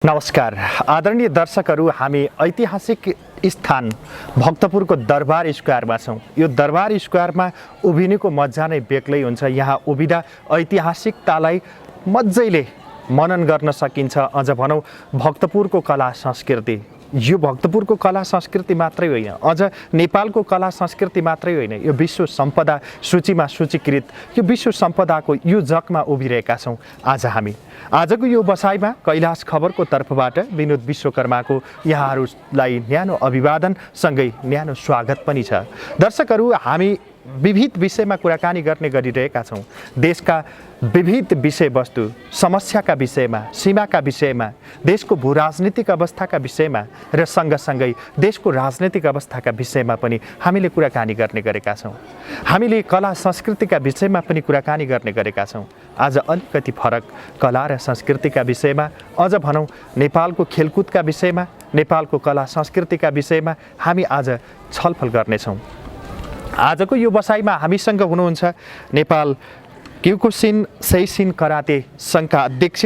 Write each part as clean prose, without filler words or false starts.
नमस्कार आदरणीय दर्शकहरू, हामी ऐतिहासिक स्थान भक्तपुरको दरबार स्क्वायरमा छौँ। यो दरबार स्क्वायरमा उभिनुको मजा नै बेग्लै हुन्छ। यहाँ उभिँदा ऐतिहासिकतालाई मजाले मनन गर्न सकिन्छ। अझ भनौँ भक्तपुरको कला संस्कृति, यो भक्तपुरको कला संस्कृति मात्रै होइन, अझ नेपालको कला संस्कृति मात्रै होइन, यो विश्व सम्पदा सूचीमा सूचीकृत यो विश्व सम्पदाको यो जगमा उभिरहेका छौँ। आज हामी आजको यो बसाइमा कैलाश खबरको तर्फबाट विनोद विश्वकर्माको यहाँहरूलाई न्यानो अभिवादन सँगै न्यानो स्वागत पनि छ। दर्शकहरू, हामी विविध विषयमा कुराकानी गर्ने गरिरहेका छौँ। देशका विविध विषयवस्तु, समस्याका विषयमा, सीमाका विषयमा, देशको भू राजनीतिक अवस्थाका विषयमा र सँगसँगै देशको राजनीतिक अवस्थाका विषयमा पनि हामीले कुराकानी गर्ने गरेका छौँ। हामीले कला संस्कृतिका विषयमा पनि कुराकानी गर्ने गरेका छौँ। आज अलिकति फरक कला र संस्कृतिका विषयमा, अझ भनौँ नेपालको खेलकुदका विषयमा, नेपालको कला संस्कृतिका विषयमा हामी आज छलफल गर्नेछौँ। आजको यो बसाइमा हामीसँग हुनुहुन्छ नेपाल क्योकुसिन सैसिन कराते सङ्घका अध्यक्ष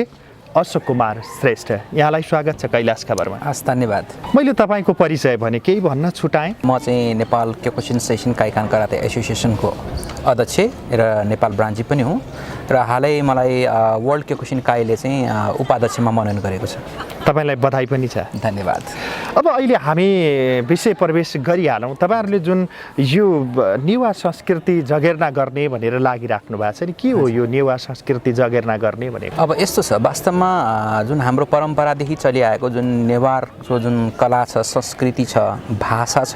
अशोक कुमार श्रेष्ठ। यहाँलाई स्वागत छ कैलाश खबरमा। हस्, धन्यवाद। मैले तपाईँको परिचय भने केही भन्न छुटाएँ। म चाहिँ नेपाल क्योकुसिन सैसिन काइकान कराते एसोसिएसनको अध्यक्ष र नेपाल ब्रान्ची पनि हुँ र हालै मलाई वर्ल्ड क्योकुसिन काइले चाहिँ उपाध्यक्षमा मनोनयन गरेको छ। तपाईँलाई बधाई पनि छ। धन्यवाद। अब अहिले हामी विषय प्रवेश गरिहालौँ। तपाईँहरूले जुन यो नेवा संस्कृति जगेर्ना गर्ने भनेर लागिराख्नु भएको छ नि, के हो यो नेवा संस्कृति जगेर्ना गर्ने भनेको? अब यस्तो छ, वास्तवमा जुन हाम्रो परम्परादेखि चलिआएको जुन नेवारको जुन कला छ, संस्कृति छ, भाषा छ,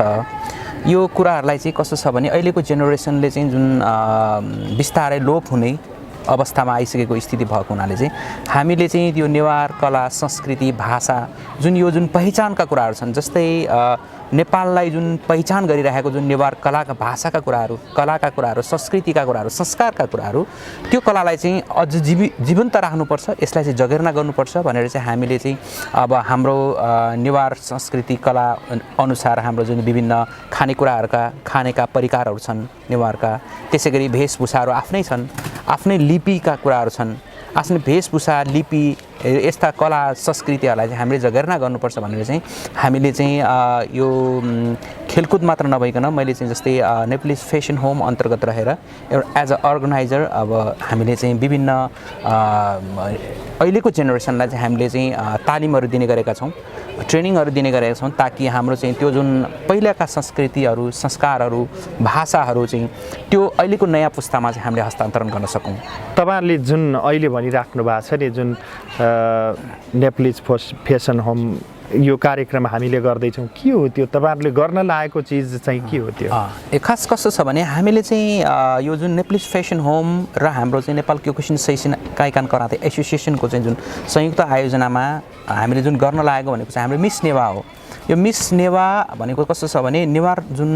यो कुराहरूलाई चाहिँ कस्तो छ भने अहिलेको जेनेरेसनले चाहिँ जुन बिस्तारै लोप हुने अवस्थामा आइसकेको स्थिति भएको हुनाले चाहिँ हामीले चाहिँ यो नेवार कला संस्कृति भाषा जुन पहिचानका कुराहरू छन्, जस्तै नेपाललाई जुन पहिचान गरिरहेको जुन नेवार कलाका भाषाका कलाका कुराहरू, संस्कृतिका कुराहरू, संस्कारका कुराहरू, त्यो कलालाई चाहिँ अझ जीवन्त राख्नुपर्छ, यसलाई चाहिँ जगेर्ना गर्नुपर्छ भनेर चाहिँ हामीले चाहिँ अब हाम्रो नेवार संस्कृति कला अनुसार हाम्रो जुन विभिन्न खानेका परिकारहरू छन् नेवारका, त्यसै गरी वेशभूषाहरू आफ्नै छन्, आफ्नै लिपिका कुराहरू छन्, आफ्नो वेशभूषा लिपि यस्ता कला संस्कृतिहरूलाई चाहिँ हामीले जगेर्ना गर्नुपर्छ भनेर चाहिँ हामीले चाहिँ यो खेलकुद मात्र नभइकन मैले चाहिँ जस्तै नेप्लिज फेसन होम अन्तर्गत रहेर एउटा एज अ अर्गनाइजर अब हामीले चाहिँ विभिन्न अहिलेको जेनेरेसनलाई चाहिँ हामीले चाहिँ तालिमहरू दिने गरेका छौँ, ट्रेनिङहरू दिने गरेका छौँ, ताकि हाम्रो चाहिँ त्यो जुन पहिलाका संस्कृतिहरू, संस्कारहरू, भाषाहरू चाहिँ त्यो अहिलेको नयाँ पुस्तामा चाहिँ हामीले हस्तान्तरण गर्न सकौँ। तपाईँहरूले जुन अहिले भनिराख्नु भएको छ नि, जुन नेप्लिज फेसन होम यो कार्यक्रम हामीले गर्दैछौँ, के हो त्यो? तपाईँहरूले गर्न लागेको चिज चाहिँ के हो त्यो? खास कस्तो छ भने हामीले चाहिँ यो जुन नेप्लिज फेसन होम र हाम्रो चाहिँ नेपाल क्योकुसिन सैसिन काइकान कराते एसोसिएसनको चाहिँ जुन संयुक्त आयोजनामा हामीले जुन गर्न लागेको भनेको चाहिँ हाम्रो मिस नेवा हो। यो मिस नेवा भनेको कस्तो छ भने नेवार जुन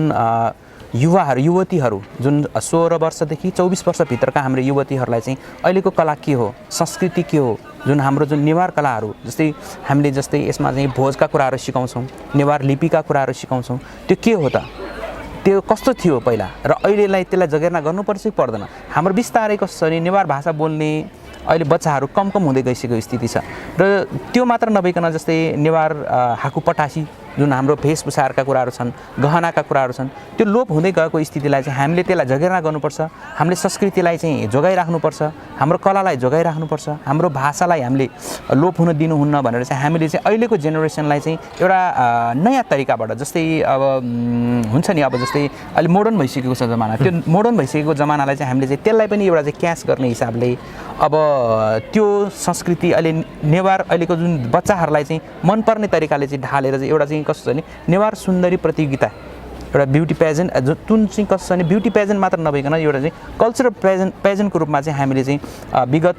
युवतीहरू जुन 16 वर्षदेखि 24 वर्षभित्रका हाम्रो युवतीहरूलाई चाहिँ अहिलेको कला के हो, संस्कृति के हो, जुन हाम्रो जुन नेवार कलाहरू, हामीले यसमा चाहिँ भोजका कुराहरू सिकाउँछौँ, नेवार लिपिका कुराहरू सिकाउँछौँ, त्यो के हो त, त्यो कस्तो थियो पहिला र अहिलेलाई त्यसलाई जगेर्ना गर्नुपर्छ कि पर्दैन। हाम्रो बिस्तारै कस्तो छ भने नेवार भाषा बोल्ने अहिले बच्चाहरू कम हुँदै गइसकेको स्थिति छ र त्यो मात्र नभइकन जस्तै नेवार हाकु पटासी जुन हाम्रो वेशभूषाहरूका कुराहरू छन्, गहनाका कुराहरू छन्, त्यो लोप हुँदै गएको स्थितिलाई चाहिँ हामीले त्यसलाई जगेर्ना गर्नुपर्छ, हामीले संस्कृतिलाई चाहिँ जोगाइराख्नुपर्छ, हाम्रो कलालाई जोगाइराख्नुपर्छ, हाम्रो भाषालाई हामीले लोप हुन दिनुहुन्न भनेर चाहिँ हामीले चाहिँ अहिलेको जेनेरेसनलाई चाहिँ एउटा नयाँ तरिकाबाट, जस्तै अब हुन्छ नि, अब जस्तै अहिले मोडर्न भइसकेको छ जमाना, त्यो मोडर्न भइसकेको जमानालाई चाहिँ हामीले चाहिँ त्यसलाई पनि एउटा चाहिँ क्याच गर्ने हिसाबले अब त्यो संस्कृति अहिले नेवार अहिलेको जुन बच्चाहरूलाई चाहिँ मनपर्ने तरिकाले चाहिँ ढालेर चाहिँ एउटा चाहिँ कस्तो छ भने नेवार सुन्दरी प्रतियोगिता, एउटा ब्युटी पेजेन्ट, जुन चाहिँ कस्तो छ भने ब्युटी पेजेन्ट मात्र नभइकन एउटा चाहिँ कल्चरल पेजेन्टको रूपमा चाहिँ हामीले चाहिँ विगत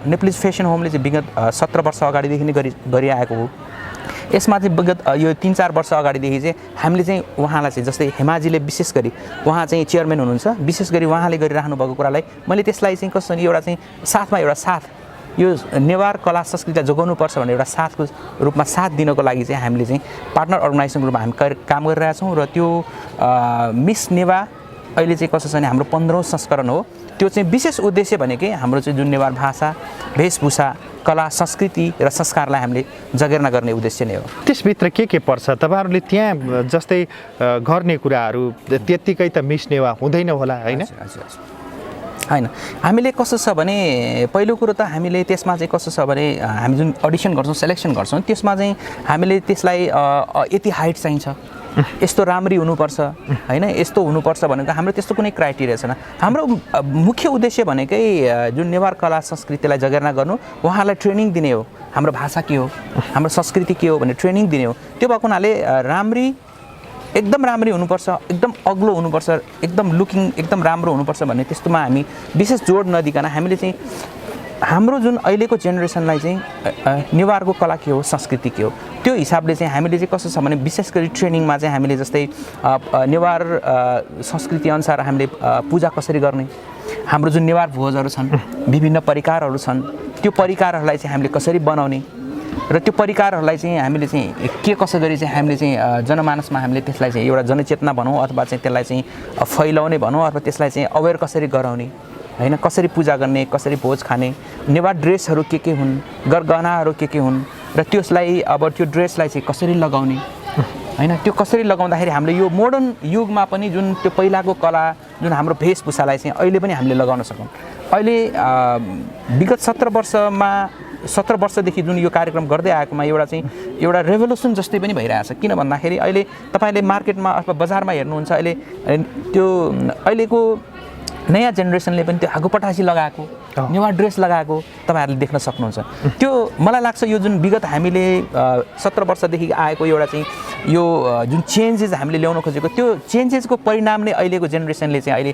नेप्लिज फेसन होमले चाहिँ विगत 17 वर्ष अगाडिदेखि नै गरिआएको हो। यसमा चाहिँ विगत यो 3-4 वर्ष अगाडिदेखि चाहिँ हामीले चाहिँ उहाँलाई चाहिँ जस्तै हेमाजीले विशेष गरी उहाँ चाहिँ चेयरम्यान हुनुहुन्छ, विशेष गरी उहाँले गरिराख्नु भएको कुरालाई मैले त्यसलाई चाहिँ कस्तो एउटा चाहिँ साथमा एउटा साथ यो नेवार कला संस्कृतिलाई जोगाउनुपर्छ भनेर एउटा साथको रूपमा साथ दिनको लागि चाहिँ हामीले चाहिँ पार्टनर अर्गनाइजेसनको रूपमा हामी काम गरिरहेछौँ र त्यो मिस नेवा अहिले चाहिँ कस्तो छ भने हाम्रो 15औं संस्करण हो। त्यो चाहिँ विशेष उद्देश्य भनेकै हाम्रो चाहिँ जुन नेवार भाषा वेशभूषा कला संस्कृति र संस्कारलाई हामीले जगेर्ना गर्ने उद्देश्य नै हो। त्यसभित्र के पर्छ तपाईँहरूले त्यहाँ जस्तै गर्ने कुराहरू त्यत्तिकै त मिस्ने वा हुँदैन होला होइन? होइन, हामीले कस्तो छ भने पहिलो कुरो त हामीले त्यसमा चाहिँ कस्तो छ भने हामी जुन अडिसन गर्छौँ सेलेक्सन गर्छौँ त्यसमा चाहिँ हामीले त्यसलाई यति हाइट चाहिन्छ, यस्तो राम्ररी हुनुपर्छ होइन, यस्तो हुनुपर्छ भनेको हाम्रो त्यस्तो कुनै क्राइटेरिया छैन। हाम्रो मुख्य उद्देश्य भनेकै जुन नेवार कला संस्कृतिलाई जगेर्ना गर्नु, उहाँलाई ट्रेनिङ दिने हो, हाम्रो भाषा के हो, हाम्रो संस्कृति के हो भनेर ट्रेनिङ दिने हो। त्यो भएको हुनाले एकदम राम्ररी हुनुपर्छ, एकदम अग्लो हुनुपर्छ, एकदम लुकिङ एकदम राम्रो हुनुपर्छ भन्ने त्यस्तोमा हामी विशेष जोड नदिकन हामीले चाहिँ हाम्रो जुन अहिलेको जेनेरेसनलाई चाहिँ नेवारको कला के हो, संस्कृति के हो, त्यो हिसाबले चाहिँ हामीले चाहिँ कस्तो छ भने विशेष गरी ट्रेनिङमा चाहिँ हामीले जस्तै नेवार संस्कृति अनुसार हामीले पूजा कसरी गर्ने, हाम्रो जुन नेवार भोजहरू छन्, विभिन्न परिकारहरू छन्, त्यो परिकारहरूलाई चाहिँ हामीले कसरी बनाउने र त्यो परिकारहरूलाई चाहिँ हामीले चाहिँ के कसो गरी चाहिँ हामीले चाहिँ जनमानसमा हामीले त्यसलाई चाहिँ एउटा जनचेतना भनौँ अथवा चाहिँ त्यसलाई चाहिँ फैलाउने भनौँ अथवा त्यसलाई चाहिँ अवेर कसरी गराउने होइन, कसरी पूजा गर्ने, कसरी भोज खाने, नेवार ड्रेसहरू के हुन्, गरगहनाहरू के हुन् र त्यसलाई अब त्यो ड्रेसलाई चाहिँ कसरी लगाउने होइन, त्यो कसरी लगाउँदाखेरि हामीले यो मोडर्न युगमा पनि जुन त्यो पहिलाको कला जुन हाम्रो वेशभूषालाई चाहिँ अहिले पनि हामीले लगाउन सकौँ। अहिले विगत 17 वर्षदेखि जुन यो कार्यक्रम गर्दै आएकोमा एउटा रेभोल्युसन जस्तै पनि भइरहेछ। किन भन्दाखेरि अहिले तपाईँले मार्केटमा अथवा बजारमा हेर्नुहुन्छ अहिले त्यो अहिलेको नयाँ जेनेरेसनले पनि त्यो हागुपटासी लगाएको नेवार ड्रेस लगाएको तपाईँहरूले देख्न सक्नुहुन्छ। त्यो मलाई लाग्छ यो जुन विगत हामीले 17 वर्षदेखि आएको एउटा चाहिँ यो जुन चेन्जेस हामीले ल्याउन खोजेको त्यो चेन्जेसको परिणाम नै अहिलेको जेनेरेसनले चाहिँ अहिले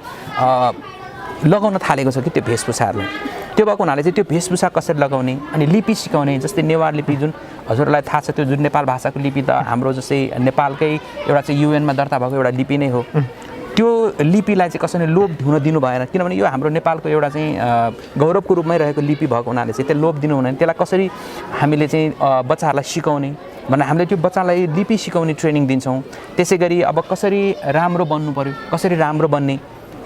लगाउन थालेको छ कि त्यो वेशभूषाहरूलाई। त्यो भएको हुनाले चाहिँ त्यो वेशभूषा कसरी लगाउने अनि लिपि सिकाउने, जस्तै नेवार लिपि जुन हजुरलाई थाहा छ त्यो जुन नेपाल भाषाको लिपि त हाम्रो जस्तै नेपालकै एउटा चाहिँ युएनमा दर्ता भएको एउटा लिपि नै हो। त्यो लिपिलाई चाहिँ कसैले लोप हुन दिनु भएन, किनभने यो हाम्रो नेपालको एउटा चाहिँ गौरवको रूपमै रहेको लिपि भएको हुनाले चाहिँ त्यो लोप दिनु हुँदैन। त्यसलाई कसरी हामीले चाहिँ बच्चाहरूलाई सिकाउने भनेर हामीले त्यो बच्चालाई लिपि सिकाउने ट्रेनिङ दिन्छौँ। त्यसै गरी अब कसरी राम्रो बन्नु पर्यो, कसरी राम्रो बन्ने,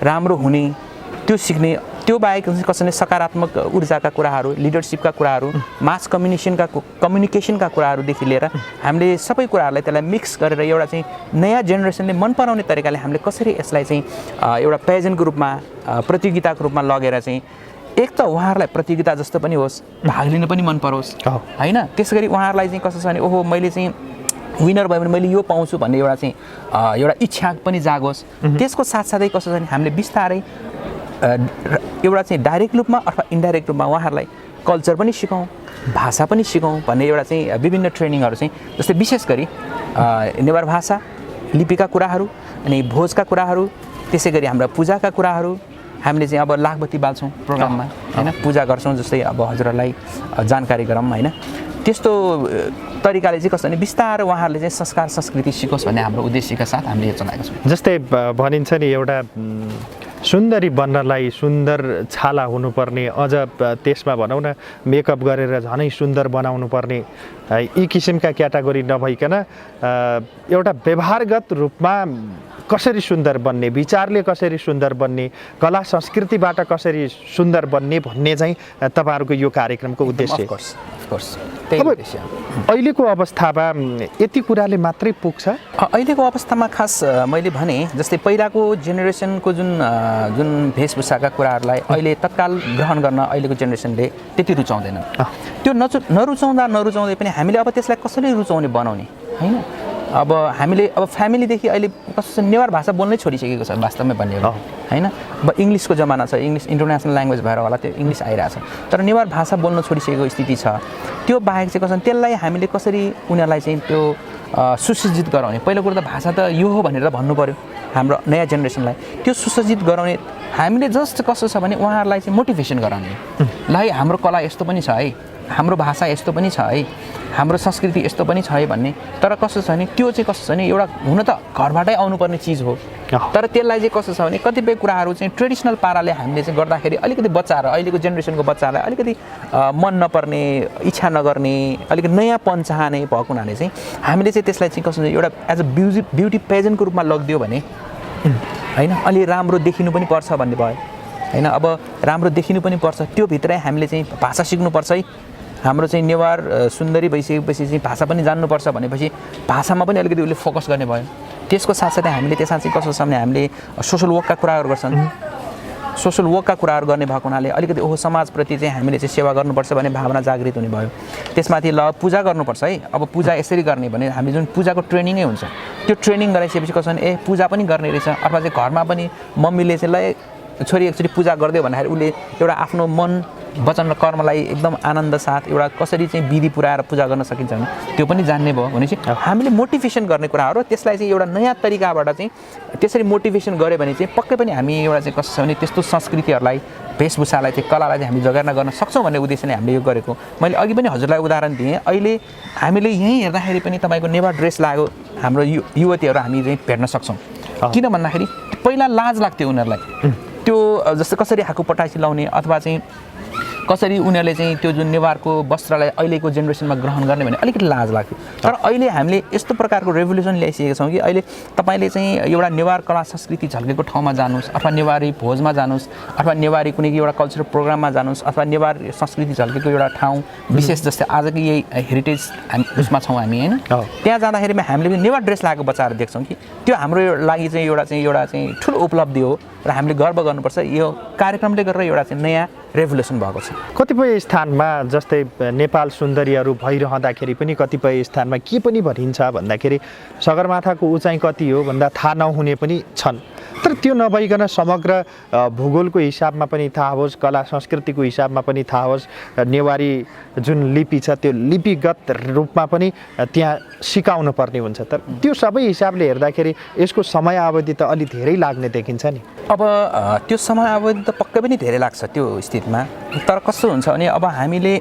राम्रो हुने त्यो सिक्ने, त्यो बाहेक कसैले सकारात्मक ऊर्जाका कुराहरू, लिडरसिपका कुराहरू, मास कम्युनिकेसनका कुराहरूदेखि लिएर हामीले सबै कुराहरूलाई त्यसलाई मिक्स गरेर एउटा चाहिँ नयाँ जेनेरेसनले मन पराउने तरिकाले हामीले कसरी यसलाई चाहिँ एउटा पेजेन्टको रूपमा प्रतियोगिताको रूपमा लगेर चाहिँ एक त उहाँहरूलाई प्रतियोगिता जस्तो पनि होस्, भाग लिन पनि मन परोस् होइन, त्यसै गरी उहाँहरूलाई चाहिँ कस्तो छ भने ओहो मैले चाहिँ विनर भयो भने मैले यो पाउँछु भन्ने एउटा चाहिँ एउटा इच्छा पनि जागोस्। त्यसको साथसाथै कस्तो छ भने हामीले बिस्तारै एउटा चाहिँ डाइरेक्ट रूपमा अथवा इन्डाइरेक्ट रूपमा उहाँहरूलाई कल्चर पनि सिकाउँ, भाषा पनि सिकाउँ भन्ने एउटा चाहिँ विभिन्न ट्रेनिङहरू चाहिँ जस्तै विशेष गरी नेवार भाषा लिपिका कुराहरू अनि भोजका कुराहरू, त्यसै गरी हाम्रा पूजाका कुराहरू हामीले चाहिँ अब लाखबत्ती बाल्छौँ प्रोग्राममा होइन, पूजा गर्छौँ जस्तै अब हजुरहरूलाई जानकारी गरौँ होइन। त्यस्तो तरिकाले चाहिँ कस्तो भने बिस्तारै उहाँहरूले चाहिँ संस्कार संस्कृति सिकोस् भन्ने हाम्रो उद्देश्यका साथ हामीले यो चलाएको छौँ। जस्तै भनिन्छ नि एउटा सुन्दरी बन्नलाई सुन्दर छाला हुनुपर्ने, अझ त्यसमा भनौँ न मेकअप गरेर झनै सुन्दर बनाउनु पर्ने, यी किसिमका क्याटेगोरी नभइकन एउटा व्यवहारगत रूपमा कसरी सुन्दर बन्ने, विचारले कसरी सुन्दर बन्ने, कला संस्कृतिबाट कसरी सुन्दर बन्ने भन्ने चाहिँ तपाईँहरूको यो कार्यक्रमको उद्देश्य। अहिलेको अवस्थामा यति कुराले मात्रै पुग्छ? अहिलेको अवस्थामा खास मैले भने जस्तै पहिलाको जेनेरेसनको जुन वेशभूषाका कुराहरूलाई अहिले तत्काल ग्रहण गर्न अहिलेको जेनेरेसनले त्यति रुचाउँदैन। त्यो नरुचाउँदै पनि हामीले अब त्यसलाई कसरी रुचाउने बनाउने होइन। अब हामीले अब फ्यामिलीदेखि अहिले कस्तो नेवार भाषा बोल्नै छोडिसकेको छ वास्तवमै भन्ने हो होइन। अब इङ्ग्लिसको जमाना छ, इङ्ग्लिस इन्टरनेसनल ल्याङ्ग्वेज भएर होला त्यो इङ्ग्लिस आइरहेछ, तर नेवार भाषा बोल्न छोडिसकेको स्थिति छ। त्यो बाहेक चाहिँ कसरी त्यसलाई हामीले कसरी उनीहरूलाई चाहिँ त्यो सुसज्जित गराउने, पहिलो कुरो त भाषा त यो हो भनेर भन्नु पऱ्यो हाम्रो नयाँ जेनेरेसनलाई। त्यो सुसज्जित गराउने हामीले जस्ट कस्तो छ भने उहाँहरूलाई चाहिँ मोटिभेसन गराउने, ल है हाम्रो कला यस्तो पनि छ है, हाम्रो भाषा यस्तो पनि छ है, हाम्रो संस्कृति यस्तो पनि छ है भन्ने। तर कस्तो छ भने त्यो चाहिँ कस्तो छ भने एउटा हुन त घरबाटै आउनुपर्ने चिज हो, तर त्यसलाई चाहिँ कस्तो छ भने कतिपय कुराहरू चाहिँ ट्रेडिसनल पाराले हामीले चाहिँ गर्दाखेरि अलिकति बच्चाहरू अहिलेको जेनेरेसनको बच्चाहरूलाई अलिकति मन नपर्ने, इच्छा नगर्ने, अलिकति नयाँपन चाहने भएको हुनाले चाहिँ हामीले चाहिँ त्यसलाई चाहिँ कस्तो एउटा एज अ ब्युटी पेजेन्टको रूपमा लगिदियो भने होइन अलि राम्रो देखिनु पनि पर्छ भन्ने भयो हैन। अब राम्रो देखिनु पनि पर्छ, त्यो भित्रै हामीले चाहिँ भाषा सिक्नुपर्छ है। हाम्रो चाहिँ नेवार सुन्दरी भइसकेपछि चाहिँ भाषा पनि जान्नुपर्छ भनेपछि भाषामा पनि अलिकति उसले फोकस गर्ने भयो। त्यसको साथसाथै हामीले त्यसमा चाहिँ कस्तो छ भने हामीले सोसल वर्कका कुराहरू गर्छन्, सोसल वर्कका कुराहरू गर्ने भएको हुनाले अलिकति ओहो समाजप्रति चाहिँ हामीले चाहिँ सेवा गर्नुपर्छ भन्ने भावना जागृत हुने भयो। त्यसमाथि ल पूजा गर्नुपर्छ है। अब पूजा यसरी गर्ने भने हामी जुन पूजाको ट्रेनिङै हुन्छ, त्यो ट्रेनिङ गराइसकेपछि कसो भने पूजा पनि गर्ने रहेछ, अथवा चाहिँ घरमा पनि मम्मीले चाहिँ ल छोरी एकचोटि पूजा गरिदियो भन्दाखेरि उसले एउटा आफ्नो मन वचन र कर्मलाई एकदम आनन्द साथ एउटा कसरी चाहिँ विधि पुऱ्याएर पूजा गर्न सकिन्छ भने त्यो पनि जान्ने भयो भनेपछि हामीले मोटिभेसन गर्ने कुराहरू, त्यसलाई चाहिँ एउटा नयाँ तरिकाबाट चाहिँ त्यसरी मोटिभेसन गऱ्यो भने चाहिँ पक्कै पनि हामी एउटा चाहिँ कस्तो छ भने त्यस्तो संस्कृतिहरूलाई, वेशभूषालाई चाहिँ कलालाई चाहिँ हामी जगेर्ना गर्न सक्छौँ भन्ने उद्देश्यले हामीले यो गरेको। मैले अघि पनि हजुरलाई उदाहरण दिएँ, अहिले हामीले यहीँ हेर्दाखेरि पनि तपाईँको नेवार ड्रेस लाग्यो हाम्रो युवतीहरू हामी चाहिँ भेट्न सक्छौँ। किन भन्दाखेरि पहिला लाज लाग्थ्यो उनीहरूलाई, त्यो जस्तो कसरी हाकु पटासी लाउने अथवा चाहिँ कसरी उनीहरूले चाहिँ त्यो जुन नेवारको वस्त्रलाई अहिलेको जेनेरेसनमा ग्रहण गर्ने भने अलिकति लाज लाग्थ्यो। तर अहिले हामीले यस्तो प्रकारको रेभोल्युसन ल्याइसकेका छौँ कि अहिले तपाईँले चाहिँ एउटा नेवार कला संस्कृति झल्केको ठाउँमा जानुहोस्, अथवा नेवारी भोजमा जानुहोस्, अथवा नेवारी कुनै एउटा कल्चरल प्रोग्राममा जानुहोस्, अथवा नेवार संस्कृति झल्केको एउटा ठाउँ विशेष जस्तै आजको यही हेरिटेज उसमा छौँ हामी होइन, त्यहाँ जाँदाखेरिमा हामीले पनि नेवार ड्रेस लगाएको बच्चाहरू देख्छौँ कि त्यो हाम्रो लागि चाहिँ एउटा चाहिँ ठुलो उपलब्धि हो र हामीले गर्व गर्नुपर्छ। यो कार्यक्रमले गरेर एउटा चाहिँ नयाँ रेभोल्युसन भएको छ। कतिपय स्थानमा जस्तै नेपाल सुन्दरीहरू भइरहँदाखेरि पनि कतिपय स्थानमा के पनि भनिन्छ भन्दाखेरि सगरमाथाको उचाइ कति हो भन्दा थाहा नहुने पनि छन्। तर त्यो नभइकन समग्र भूगोलको हिसाबमा पनि थाहा होस्, कला संस्कृतिको हिसाबमा पनि थाहा होस्, नेवारी जुन लिपि छ त्यो लिपिगत रूपमा पनि त्यहाँ सिकाउनु पर्ने हुन्छ। तर त्यो सबै हिसाबले हेर्दाखेरि यसको समय अवधि त अलि धेरै लाग्ने देखिन्छ नि। अब त्यो समय अवधि त पक्कै पनि धेरै लाग्छ त्यो स्थितिमा। तर कस्तो हुन्छ भने अब हामीले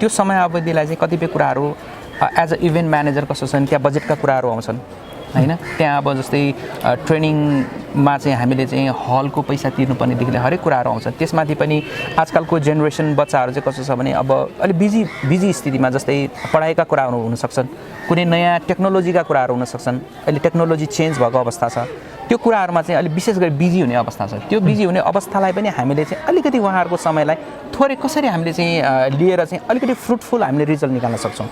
त्यो समय अवधिलाई चाहिँ कतिपय कुराहरू एज अ इभेन्ट म्यानेजर कस्तो छ भने त्यहाँ बजेटका कुराहरू आउँछन् हैन। त्यहाँ अब जस्तै ट्रेनिङमा चाहिँ हामीले चाहिँ हलको पैसा तिर्नुपर्नेदेखि हरेक कुराहरू आउँछ। त्यसमाथि पनि आजकलको जेनेरेसन बच्चाहरू चाहिँ कस्तो छ भने अब अलिक बिजी स्थितिमा जस्तै पढाइका कुराहरू हुनसक्छन्, कुनै नयाँ टेक्नोलोजीका कुराहरू हुनसक्छन्, अहिले टेक्नोलोजी चेन्ज भएको अवस्था छ, त्यो कुराहरूमा चाहिँ अलिक विशेष गरी बिजी हुने अवस्था छ। त्यो बिजी हुने अवस्थालाई पनि हामीले चाहिँ अलिकति उहाँहरूको समयलाई थोरै कसरी हामीले चाहिँ लिएर चाहिँ अलिकति फ्रुटफुल हामीले रिजल्ट निकाल्न सक्छौँ।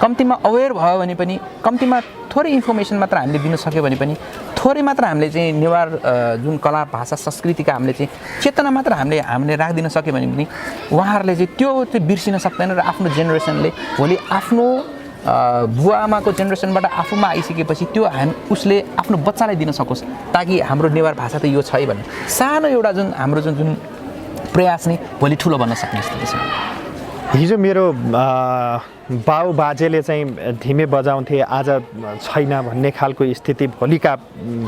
कम्तीमा अवेर भयो भने पनि, कम्तीमा थोरै इन्फर्मेसन मात्र हामीले दिन सक्यो भने पनि, थोरै मात्र हामीले चाहिँ नेवार जुन कला भाषा संस्कृतिका हामीले चाहिँ चेतना मात्र हामीले राखिदिन सक्यो भने पनि उहाँहरूले चाहिँ त्यो बिर्सिन सक्दैन र आफ्नो जेनेरेसनले भोलि आफ्नो बुवा आमाको जेनेरेसनबाट आफूमा आइसकेपछि त्यो उसले आफ्नो बच्चालाई दिन सकोस्, ताकि हाम्रो नेवार भाषा त यो छ है भन्ने सानो एउटा जुन हाम्रो जुन प्रयास नै भोलि ठुलो बन्न सक्ने स्थिति छ। हिजो मेरो बाउ बाजेले चाहिँ धिमे बजाउँथे, आज छैन भन्ने खालको स्थिति भोलिका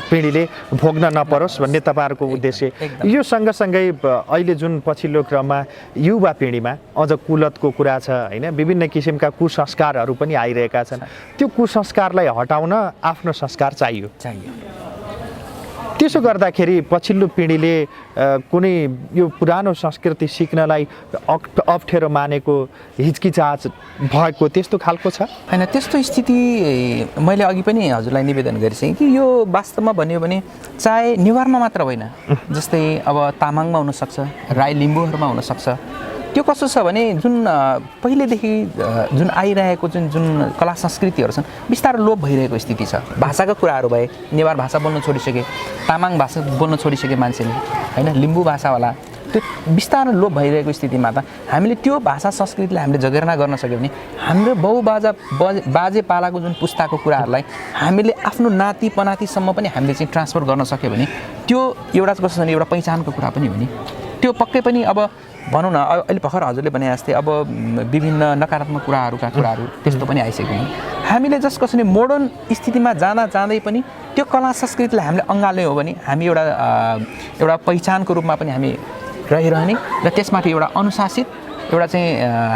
पिँढीले भोग्न नपरोस् भन्ने तपाईँहरूको उद्देश्य। यो सँगसँगै अहिले जुन पछिल्लो क्रममा युवा पिँढीमा अझ कुलतको कुरा छ होइन, विभिन्न किसिमका कुसंस्कारहरू पनि आइरहेका छन्। त्यो कुसंस्कारलाई हटाउन आफ्नो संस्कार चाहियो। त्यसो गर्दाखेरि पछिल्लो पिँढीले कुनै यो पुरानो संस्कृति सिक्नलाई अप्ठ्यारो मानेको, हिचकिचाहट भएको त्यस्तो खालको छ हैन? त्यस्तो स्थिति मैले अघि पनि हजुरलाई निवेदन गरिसकेँ कि यो वास्तवमा भन्यो भने चाहे नेवारमा मात्र होइन, जस्तै अब तामाङमा हुनसक्छ, राई लिम्बूहरूमा हुनसक्छ। त्यो कस्तो छ भने जुन पहिलेदेखि जुन आइरहेको जुन कला संस्कृतिहरू छन् बिस्तारै लोप भइरहेको स्थिति छ। भाषाका कुराहरू भए, नेवार भाषा बोल्न छोडिसके, तामाङ भाषा बोल्न छोडिसके मान्छेले हैन, लिम्बू भाषावाला, त्यो बिस्तारै लोप भइरहेको स्थितिमा त हामीले त्यो भाषा संस्कृतिलाई हामीले जगेर्ना गर्न सक्यो भने हाम्रो बाजे पालाको जुन पुस्ताको कुराहरूलाई हामीले आफ्नो नाति पनातिसम्म पनि हामीले चाहिँ ट्रान्सफर गर्न सक्यो भने त्यो एउटा कस्तो छ भने एउटा पहिचानको कुरा पनि हो नि। त्यो पक्कै पनि अब भनौँ न अहिले भर्खर हजुरले भने जस्तै अब विभिन्न नकारात्मक कुराहरू त्यस्तो पनि आइसक्यो भने हामीले जस कसरी मोडर्न स्थितिमा जाँदै पनि त्यो कला संस्कृतिलाई हामीले अँगाल्ने हो भने हामी एउटा पहिचानको रूपमा पनि हामी रहिरहने र त्यसमाथि एउटा अनुशासित एउटा चाहिँ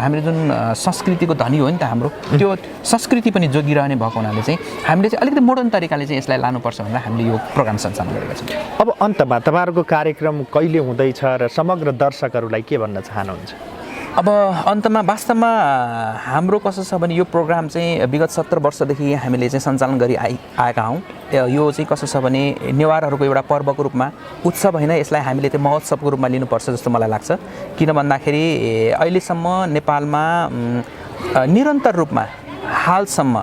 हामीले जुन संस्कृतिको धनी हो नि त हाम्रो, त्यो संस्कृति पनि जोगिरहने भएको हुनाले चाहिँ हामीले चाहिँ अलिकति मोडर्न तरिकाले चाहिँ यसलाई लानुपर्छ भनेर हामीले यो प्रोग्राम सञ्चालन गरेका छौँ। अब अन्तमा तपाईँहरूको कार्यक्रम कहिले हुँदैछ र समग्र दर्शकहरूलाई के भन्न चाहनुहुन्छ? अब अन्तमा वास्तवमा हाम्रो कस्तो छ भने यो प्रोग्राम चाहिँ विगत 70 वर्षदेखि हामीले चाहिँ सञ्चालन गरी आएका हौँ। यो चाहिँ कस्तो छ भने नेवारहरूको एउटा पर्वको रूपमा उत्सव होइन, यसलाई हामीले चाहिँ महोत्सवको रूपमा लिनुपर्छ जस्तो मलाई लाग्छ। किन भन्दाखेरि अहिलेसम्म नेपालमा निरन्तर रूपमा हालसम्म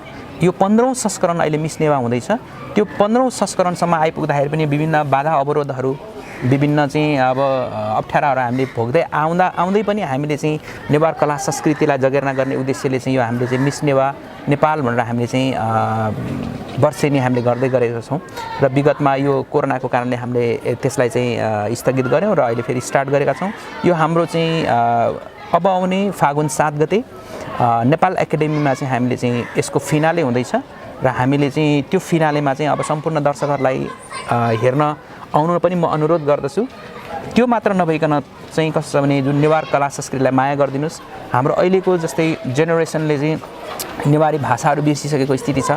यो 15औं संस्करण अहिले मिस नेवा हुँदैछ। त्यो 15औं संस्करणसम्म आइपुग्दाखेरि पनि विभिन्न बाधा अवरोधहरू, विभिन्न चाहिँ अब अप्ठ्याराहरू हामीले भोग्दै आउँदै पनि हामीले चाहिँ नेवार कला संस्कृतिलाई जगेर्ना गर्ने उद्देश्यले चाहिँ यो हामीले चाहिँ मिस नेवा नेपाल भनेर हामीले चाहिँ वर्षेनी हामीले गर्दै गरेका छौँ। र विगतमा यो कोरोनाको कारणले हामीले त्यसलाई चाहिँ स्थगित गऱ्यौँ र अहिले फेरि स्टार्ट गरेका छौँ। यो हाम्रो चाहिँ अब आउने फागुन 7 गते नेपाल एकाडेमीमा चाहिँ हामीले चाहिँ यसको फिनाले हुँदैछ र हामीले चाहिँ त्यो फिनालेमा चाहिँ अब सम्पूर्ण दर्शकहरूलाई हेर्न आउनु पनि म अनुरोध गर्दछु। त्यो मात्र नभइकन चाहिँ कस्तो छ भने जुन नेवार कला संस्कृतिलाई माया गरिदिनुहोस्। हाम्रो अहिलेको जस्तै जेनेरेसनले चाहिँ नेवारी भाषाहरू बिर्सिसकेको स्थिति छ,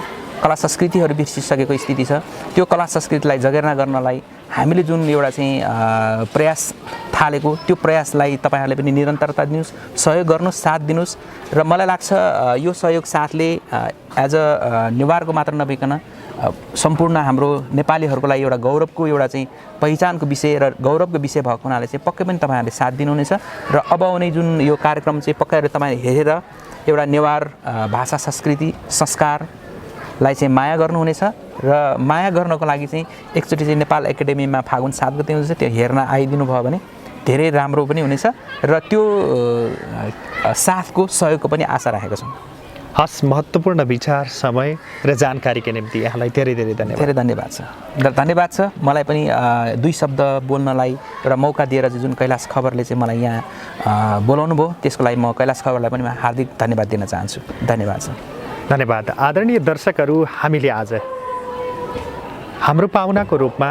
कला संस्कृतिहरू बिर्सिसकेको स्थिति छ। त्यो कला संस्कृतिलाई जगेर्ना गर्नलाई हामीले जुन एउटा चाहिँ प्रयास थालेको, त्यो प्रयासलाई तपाईँहरूले पनि निरन्तरता दिनुहोस्, सहयोग गर्नुहोस्, साथ दिनुहोस्। र मलाई लाग्छ यो सहयोग साथले एज अ नेवारको मात्र नभइकन सम्पूर्ण हाम्रो नेपालीहरूको लागि एउटा गौरवको एउटा चाहिँ पहिचानको विषय र गौरवको विषय भएको हुनाले चाहिँ पक्कै पनि तपाईँहरूले साथ दिनुहुनेछ। र अब आउने जुन यो कार्यक्रम चाहिँ पक्कै तपाईँहरूले हेरेर एउटा नेवार भाषा, संस्कृति, संस्कारलाई चाहिँ माया गर्नुहुनेछ। र माया गर्नको लागि चाहिँ एकचोटि चाहिँ नेपाल एकाडेमीमा फागुन 7 गते हुँदैछ, त्यो हेर्न आइदिनु भयो भने धेरै राम्रो पनि हुनेछ र त्यो साथको सहयोगको पनि आशा राखेको छौँ। हस्, महत्त्वपूर्ण विचार, समय र जानकारीका निम्ति यहाँलाई धेरै धेरै धन्यवाद। धेरै धन्यवाद छ। धन्यवाद छ। मलाई पनि दुई शब्द बोल्नलाई एउटा मौका दिएर जुन कैलाश खबरले चाहिँ मलाई यहाँ बोलाउनु भयो, त्यसको लागि म कैलाश खबरलाई पनि हार्दिक धन्यवाद दिन चाहन्छु। धन्यवाद छ। धन्यवाद। आदरणीय दर्शकहरू, हामीले आज हाम्रो पाहुनाको रूपमा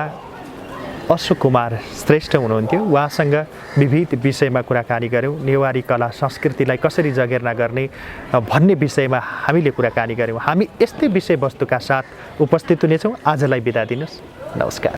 अशोक कुमार श्रेष्ठ हुनुहुन्थ्यो। उहाँसँग विविध विषयमा कुराकानी गऱ्यौँ। नेवारी कला संस्कृतिलाई कसरी जगेर्ना गर्ने भन्ने विषयमा हामीले कुराकानी गऱ्यौँ। हामी यस्तै विषयवस्तुका साथ उपस्थित हुनेछौँ। आजलाई बिदा दिनुहोस्। नमस्कार।